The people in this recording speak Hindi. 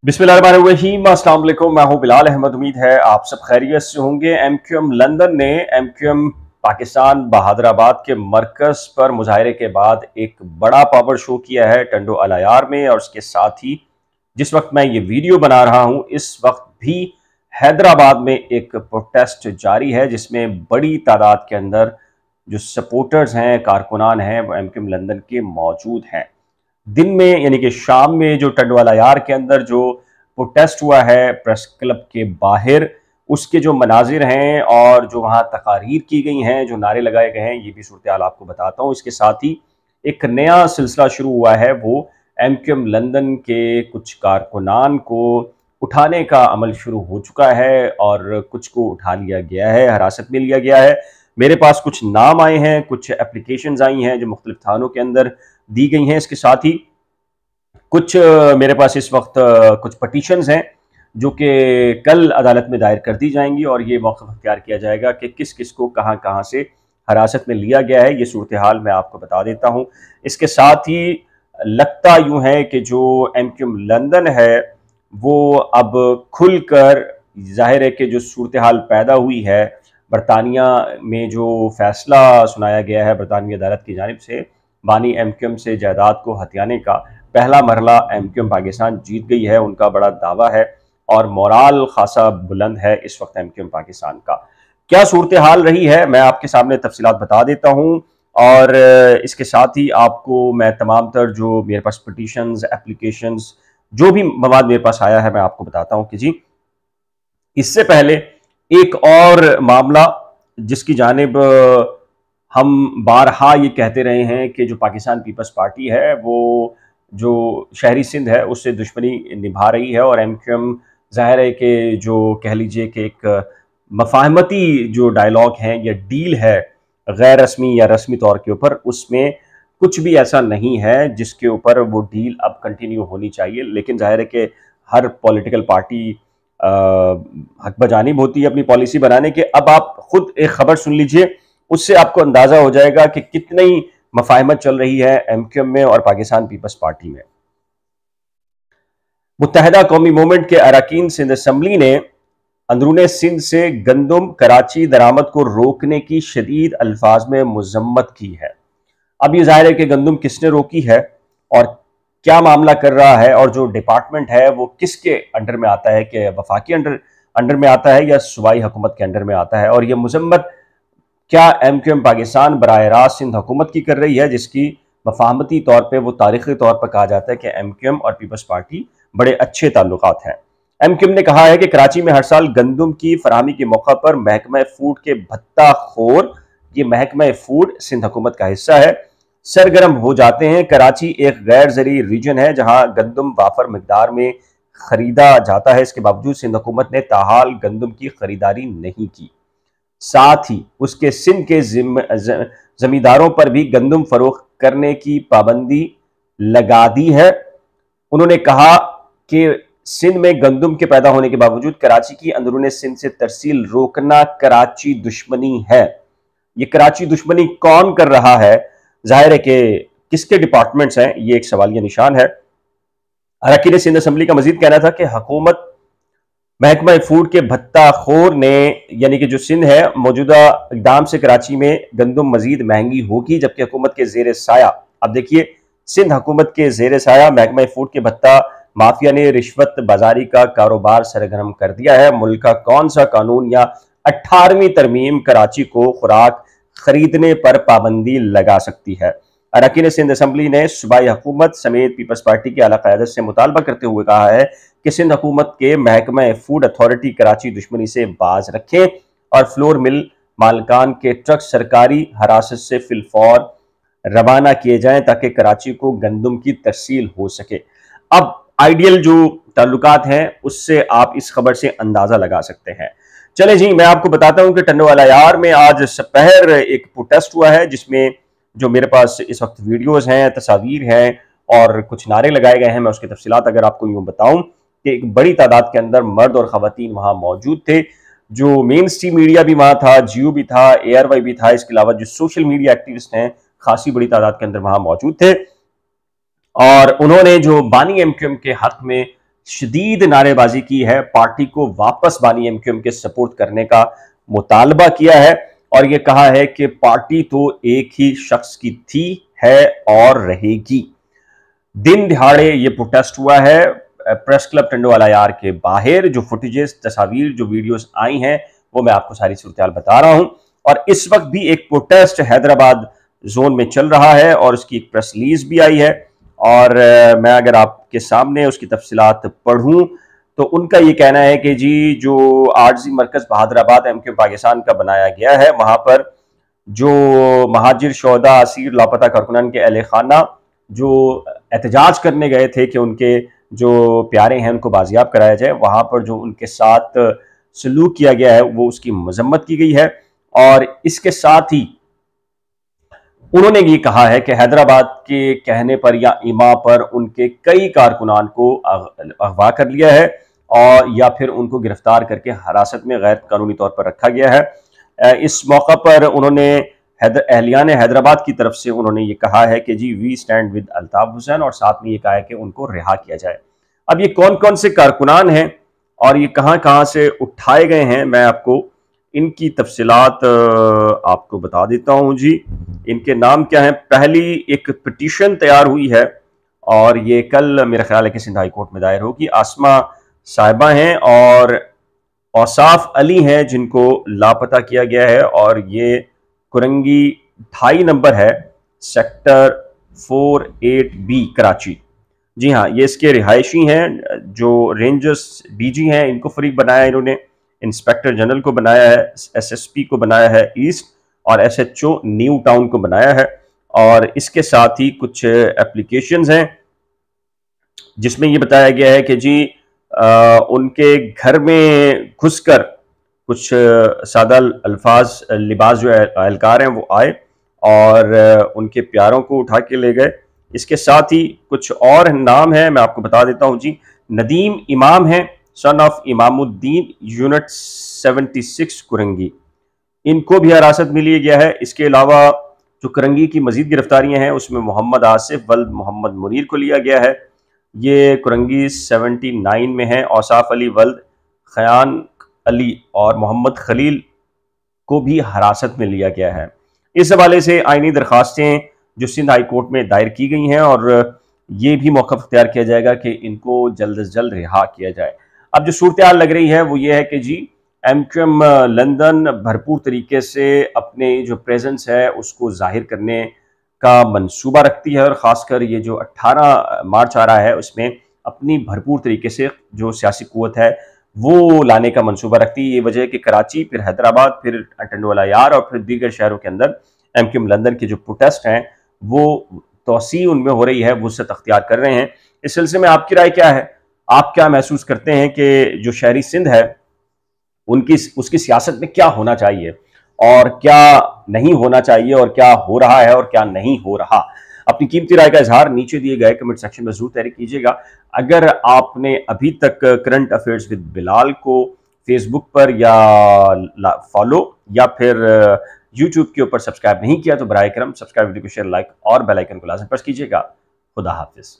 बिस्मिल्लाहिर्रहमानिर्रहीम, अस्सलाम वालेकुम। मैं हूं बिलाल अहमद। उम्मीद है आप सब खैरियत से होंगे। एमक्यूएम लंदन ने एमक्यूएम पाकिस्तान बहादराबाद के मरकज़ पर मुजाहरे के बाद एक बड़ा पावर शो किया है टंडो अलायार में। और उसके साथ ही जिस वक्त मैं ये वीडियो बना रहा हूं इस वक्त भी हैदराबाद में एक प्रोटेस्ट जारी है, जिसमें बड़ी तादाद के अंदर जो सपोर्टर्स हैं, कारकुनान हैं, वो एमक्यूएम लंदन के मौजूद हैं। दिन में यानी कि शाम में जो टंडवालायार के अंदर जो प्रोटेस्ट हुआ है प्रेस क्लब के बाहर, उसके जो मनाजिर हैं और जो वहाँ तकारीर की गई हैं, जो नारे लगाए गए हैं, ये भी सूरत हाल आपको बताता हूँ। इसके साथ ही एक नया सिलसिला शुरू हुआ है, वो एमक्यूएम लंदन के कुछ कारकुनान को उठाने का अमल शुरू हो चुका है और कुछ को उठा लिया गया है, हिरासत में लिया गया है। मेरे पास कुछ नाम आए हैं, कुछ एप्लीकेशंस आई हैं जो मुख्तलिफ थानों के अंदर दी गई हैं। इसके साथ ही कुछ मेरे पास इस वक्त कुछ पटिशन्स हैं जो कि कल अदालत में दायर कर दी जाएंगी और ये मौक़िफ़ अख्तियार किया जाएगा कि किस किस को कहाँ कहाँ से हिरासत में लिया गया है। ये सूरत हाल मैं आपको बता देता हूँ। इसके साथ ही लगता यूँ है कि जो एमक्यूएम लंदन है वो अब खुल कर, ज़ाहिर है कि जो सूरत हाल पैदा हुई है, बरतानिया में जो फ़ैसला सुनाया गया है बरतानवी अदालत की जानिब से, बानी एमक्यूएम से जायदाद को हथियाने का पहला मरहला एमक्यूएम पाकिस्तान जीत गई है, उनका बड़ा दावा है और मोराल खासा बुलंद है इस वक्त एमक्यूएम पाकिस्तान का। क्या सूरत हाल रही है मैं आपके सामने तफसीलात बता देता हूँ। और इसके साथ ही आपको मैं तमाम तर जो मेरे पास पटिशन्स, एप्लीकेशंस, जो भी मवाद मेरे पास आया है मैं आपको बताता हूँ कि जी इससे पहले एक और मामला जिसकी जानिब हम बारहा ये कहते रहे हैं कि जो पाकिस्तान पीपल्स पार्टी है वो जो शहरी सिंध है उससे दुश्मनी निभा रही है और एमक्यूएम ज़ाहिर है कि जो कह लीजिए कि एक मफाहमती जो डायलॉग है या डील है गैर रस्मी या रस्मी तौर के ऊपर, उसमें कुछ भी ऐसा नहीं है जिसके ऊपर वो डील अब कंटिन्यू होनी चाहिए। लेकिन ज़ाहिर है कि हर पॉलिटिकल पार्टी हक बजानिब होती है अपनी पॉलिसी बनाने के। अब आप खुद एक खबर सुन लीजिए, उससे आपको अंदाज़ा हो जाएगा कि कितनी मफाहमत चल रही है एमक्यूएम में और पाकिस्तान पीपल्स पार्टी में। मुत्तहदा कौमी मूवमेंट के अरकान सिंध असम्बली ने अंदरूने सिंध से गंदम कराची दरामद को रोकने की शदीद अल्फाज में मजम्मत की है। अब ये जाहिर है कि गंदम किसने रोकी है और क्या मामला कर रहा है और जो डिपार्टमेंट है वो किसके अंडर में आता है, कि वफाकी अंडर में आता है या सूबाई हुकूमत के अंडर में आता है। और ये मजम्मत क्या एमक्यूएम पाकिस्तान बराह रास्त सिंध हुकूमत की कर रही है, जिसकी मफाहमती तौर पर वो तारीखी तौर पर कहा जाता है कि एमक्यूएम और पीपल्स पार्टी बड़े अच्छे ताल्लुकात हैं। एमक्यूएम ने कहा है कि कराची में हर साल गंदम की फराहमी के मौका पर महकमा फूड के भत्ता खोर, ये महकमा फूड सिंध हुकूमत का हिस्सा है, सरगर्म हो जाते हैं। कराची एक गैर ज़रूरी रीजन है जहां गंदम वाफर मिकदार में खरीदा जाता है। इसके बावजूद सिंध हुकूमत ने ताहाल गंदम की खरीदारी नहीं की। साथ ही उसके सिंध के जमींदारों पर भी गंदम फरोख्त करने की पाबंदी लगा दी है। उन्होंने कहा कि सिंध में गंदम के पैदा होने के बावजूद कराची की अंदरूनी सिंध से तरसील रोकना कराची दुश्मनी है। ये कराची दुश्मनी कौन कर रहा है, जाहिर है कि किसके डिपार्टमेंट्स हैं, ये एक सवालिया निशान है। अरकान सिंध असम्बली का मजीद कहना था कि हुकूमत महकमा फूड के भत्ता खोर ने, यानी कि जो सिंध है, मौजूदा इकदाम से कराची में गंदम मजीद महंगी होगी, जबकि हुकूमत के जेर साया, अब देखिए सिंध हुकूमत के जेर साया महकमा फूड के भत्ता माफिया ने रिश्वत बाजारी का कारोबार सरगर्म कर दिया है। मुल्क का कौन सा कानून या 18वीं तरमीम कराची को खुराक खरीदने पर पाबंदी लगा सकती है। अरकान सिंध असम्बली ने सूबाई हुकूमत समेत पीपल्स पार्टी की आला क़यादत से मुतालबा करते हुए कहा है कि सिंध हुकूमत के महकमा फूड अथॉरिटी कराची दुश्मनी से बाज रखें और फ्लोर मिल मालकान के ट्रक सरकारी हिरासत से फिलफौर रवाना किए जाएं ताकि कराची को गंदम की तरसील हो सके। अब आइडियल जो ताल्लुकात हैं उससे आप इस खबर से अंदाजा लगा सकते हैं। चले जी, मैं आपको बताता हूं कि टंडवालायार में आज सपहर एक प्रोटेस्ट हुआ है, जिसमें जो मेरे पास इस वक्त वीडियोस हैं, तस्वीर हैं और कुछ नारे लगाए गए हैं। मैं उसकी तफसीलात अगर आपको यूं बताऊं कि एक बड़ी तादाद के अंदर मर्द और खवातीन वहां मौजूद थे। जो मेन स्ट्रीम मीडिया भी वहां था, जियो भी था, ARY भी था। इसके अलावा जो सोशल मीडिया एक्टिविस्ट हैं खासी बड़ी तादाद के अंदर वहां मौजूद थे और उन्होंने जो बानी एमक्यूएम के हक में शदीद नारेबाजी की है, पार्टी को वापस बानी एमक्यूएम के सपोर्ट करने का मुतालबा किया है और ये कहा है कि पार्टी तो एक ही शख्स की थी, है और रहेगी। दिन दिहाड़े ये प्रोटेस्ट हुआ है प्रेस क्लब टंडोवाला यार के बाहर। जो फुटेजेस, तस्वीर, जो वीडियोस आई हैं वो मैं आपको सारी सूरत बता रहा हूं। और इस वक्त भी एक प्रोटेस्ट हैदराबाद जोन में चल रहा है और उसकी एक प्रेस रिलीज भी आई है और मैं अगर आपके सामने उसकी तफसीलात पढ़ूं तो उनका ये कहना है कि जी जो आरजी मरकज बहादुराबाद एमक्यूएम पाकिस्तान का बनाया गया है, वहां पर जो महाजिर, शोहदा, असीर, लापता कारकुनान के अहले खाना जो एहतजाज करने गए थे कि उनके जो प्यारे हैं उनको बाजियाब कराया जाए, वहां पर जो उनके साथ सलूक किया गया है वो उसकी मजम्मत की गई है। और इसके साथ ही उन्होंने ये कहा है कि हैदराबाद के कहने पर या इमा पर उनके कई कारकुनान को अगवा कर लिया है और या फिर उनको गिरफ्तार करके हिरासत में गैर कानूनी तौर पर रखा गया है। इस मौका पर उन्होंने अहलियान हैदराबाद की तरफ से उन्होंने ये कहा है कि जी we stand with Altaf Hussain और साथ में ये कहा है कि उनको रिहा किया जाए। अब ये कौन कौन से कारकुनान हैं और ये कहाँ कहाँ से उठाए गए हैं, मैं आपको इनकी तफसीलात आपको बता देता हूँ जी। इनके नाम क्या हैं? पहली एक पिटीशन तैयार हुई है और ये कल मेरा ख्याल है कि सिंध हाई कोर्ट में दायर होगी। आसमा साहिबा हैं और औसाफ अली हैं जिनको लापता किया गया है और ये कुरंगी 2.5 नंबर है, सेक्टर 48B कराची। जी हाँ, ये इसके रिहायशी हैं। जो रेंजर्स डीजी हैं इनको फरीक बनाया इन्होंने, इंस्पेक्टर जनरल को बनाया है, एसएसपी को बनाया है ईस्ट और एसएचओ न्यू टाउन को बनाया है। और इसके साथ ही कुछ एप्लीकेशंस हैं जिसमें ये बताया गया है कि जी उनके घर में घुसकर कुछ सादा अल्फाज लिबास जो एहलकार हैं वो आए और उनके प्यारों को उठा के ले गए। इसके साथ ही कुछ और नाम है, मैं आपको बता देता हूँ जी। नदीम इमाम है, son of Imamuddin, unit 76 Korangi, इनको भी हिरासत में लिया गया है। इसके अलावा जो कुरंगी की मजीद गिरफ्तारियां हैं उसमें मोहम्मद आसिफ वल्द मोहम्मद मुनीर को लिया गया है, ये कुरंगी 79 में है। औसाफ अली वल्द खयान अली और मोहम्मद खलील को भी हिरासत में लिया गया है। इस हवाले से आईनी दरखास्तें जो सिंध हाई कोर्ट में दायर की गई हैं और ये भी मौक़िफ़ इख्तियार किया जाएगा कि इनको जल्द से जल्द रिहा किया जाए। अब जो सूरत हाल लग रही है वो ये है कि जी एमक्यूएम लंदन भरपूर तरीके से अपने जो प्रेजेंस है उसको जाहिर करने का मंसूबा रखती है और ख़ासकर ये जो 18 मार्च आ रहा है उसमें अपनी भरपूर तरीके से जो सियासी क़ुव्वत है वो लाने का मंसूबा रखती है। ये वजह है कि कराची, फिर हैदराबाद, फिर टंडोवाला यार और फिर दीगर शहरों के अंदर एमक्यूएम लंदन के जो प्रोटेस्ट हैं वो तोसी उनमें हो रही है, वुसअत अख्तियार कर रहे हैं। इस सिलसिले में आपकी राय क्या है? आप क्या महसूस करते हैं कि जो शहरी सिंध है उनकी उसकी सियासत में क्या होना चाहिए और क्या नहीं होना चाहिए और क्या हो रहा है और क्या नहीं हो रहा? अपनी कीमती राय का इजहार नीचे दिए गए कमेंट सेक्शन में जरूर तहरीर कीजिएगा। अगर आपने अभी तक करंट अफेयर्स विद बिलाल को फेसबुक पर या फॉलो या फिर यूट्यूब के ऊपर सब्सक्राइब नहीं किया तो बराए करम सब्सक्राइब, वीडियो को शेयर, लाइक और बेल आइकन को लाजमी प्रेस कीजिएगा। खुदा हाफिज।